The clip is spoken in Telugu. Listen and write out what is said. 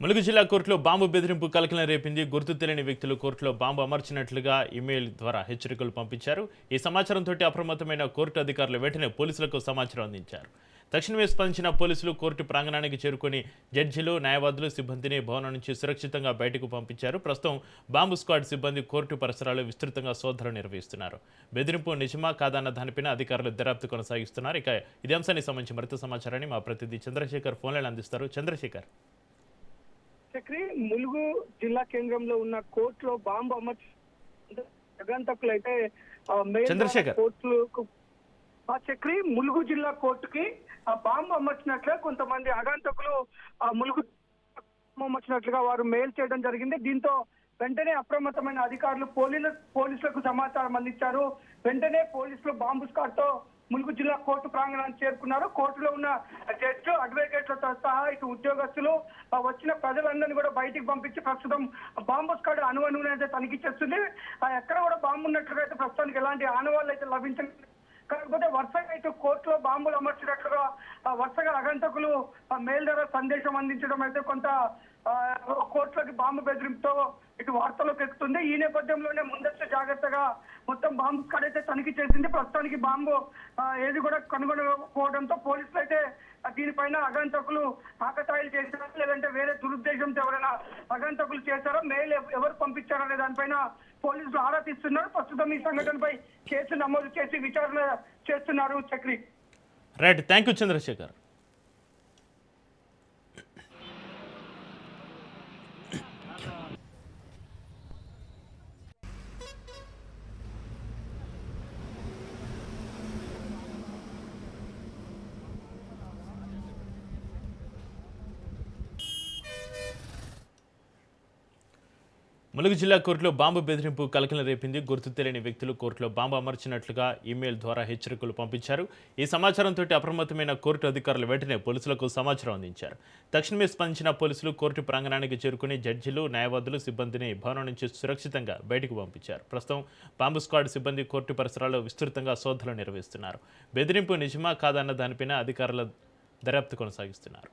ములుగు జిల్లా కోర్టులో బాంబు బెదిరింపు కలకలం రేపింది. గుర్తు తెలియని వ్యక్తులు కోర్టులో బాంబు అమర్చినట్లుగా ఇమెయిల్ ద్వారా హెచ్చరికలు పంపించారు. ఈ సమాచారంతో అప్రమత్తమైన కోర్టు అధికారులు వెంటనే పోలీసులకు సమాచారం అందించారు. తక్షణమే స్పందించిన పోలీసులు కోర్టు ప్రాంగణానికి చేరుకుని జడ్జిలు, న్యాయవాదులు, సిబ్బందిని భవనం నుంచి సురక్షితంగా బయటకు పంపించారు. ప్రస్తుతం బాంబు స్క్వాడ్ సిబ్బంది కోర్టు పరిసరాలు విస్తృతంగా శోధనలు నిర్వహిస్తున్నారు. బెదిరింపు నిజమా కాదన్న దానిపైన అధికారులు దర్యాప్తు కొనసాగిస్తున్నారు. ఇక ఇదే అంశానికి సంబంధించి మరింత సమాచారాన్ని మా ప్రతినిధి చంద్రశేఖర్ ఫోన్లైన్ అందిస్తారు. చంద్రశేఖర్, చక్రి, ములుగు జిల్లా కేంద్రంలో ఉన్న కోర్టులో బాంబు అమర్చి ఆగంతకులు అయితే చంద్రశేఖర్ కోర్టుకు చక్రి ములుగు జిల్లా కోర్టుకి బాంబు అమర్చినట్లుగా కొంతమంది ఆగంతకులు ములుగు అమర్చినట్లుగా వారు మెయిల్ చేయడం జరిగింది. దీంతో వెంటనే అప్రమత్తమైన అధికారులు పోలీసులకు సమాచారం అందించారు. వెంటనే పోలీసులు బాంబు స్క్వాడ్ తో ములుగు జిల్లా కోర్టు ప్రాంగణానికి చేరుకున్నారు. కోర్టులో ఉన్న జడ్జి, అడ్వకేట్లతో సహా ఇటు ఉద్యోగస్తులు వచ్చిన ప్రజలందరినీ కూడా బయటికి పంపించి ప్రస్తుతం బాంబు స్క్వాడ్ అణువణువునైతే తనిఖీ చేస్తుంది. ఎక్కడ కూడా బాంబు ఉన్నట్లుగా అయితే ప్రస్తుతానికి ఎలాంటి ఆనవాళ్ళు అయితే లభించలేదు. కాకపోతే వరుసగా ఇటు కోర్టులో బాంబులు అమర్చినట్లుగా వరుసగా ఆగంతకులు మెయిల్ ద్వారా సందేశం అందించడం అయితే కొంత కోర్టులోకి బాంబు బెదిరింపుతో ఇటు వార్తలోకి ఎక్కుతుంది. ఈ నేపథ్యంలోనే ముందస్తు జాగ్రత్తగా మొత్తం బాంబు స్క్వాడ్ అయితే తనిఖీ చేసింది. ప్రస్తుతానికి బాంబు ఏది కూడా కనుగొనకపోవడంతో పోలీసులు అయితే దీనిపైన ఆగంతకులు ఆకతాయిలు చేశారా లేదంటే వేరే దురుద్దేశంతో ఎవరైనా ఆగంతకులు చేశారో, మెయిల్ ఎవరు పంపించారనే దానిపైన పోలీసులు ఆరా తీస్తున్నారు. ప్రస్తుతం ఈ సంఘటనపై కేసు నమోదు చేసి విచారణ చేస్తున్నారు. Chakri, right, thank you Chandrasekhar. Mulugu జిల్లా కోర్టులో బాంబు బెదిరింపు కలకలం రేపింది. గుర్తు తెలియని వ్యక్తులు కోర్టులో బాంబు అమర్చినట్లుగా ఇమెయిల్ ద్వారా హెచ్చరికలు పంపించారు. ఈ సమాచారంతో అప్రమత్తమైన కోర్టు అధికారులు వెంటనే పోలీసులకు సమాచారం అందించారు. తక్షణమే స్పందించిన పోలీసులు కోర్టు ప్రాంగణానికి చేరుకుని జడ్జిలు, న్యాయవాదులు, సిబ్బందిని భవనం నుంచి సురక్షితంగా బయటకు పంపించారు. ప్రస్తుతం బాంబు స్క్వాడ్ సిబ్బంది కోర్టు పరిసరాల్లో విస్తృతంగా శోధనలు నిర్వహిస్తున్నారు. బెదిరింపు నిజమా కాదన్న దానిపైన అధికారుల దర్యాప్తు కొనసాగిస్తున్నారు.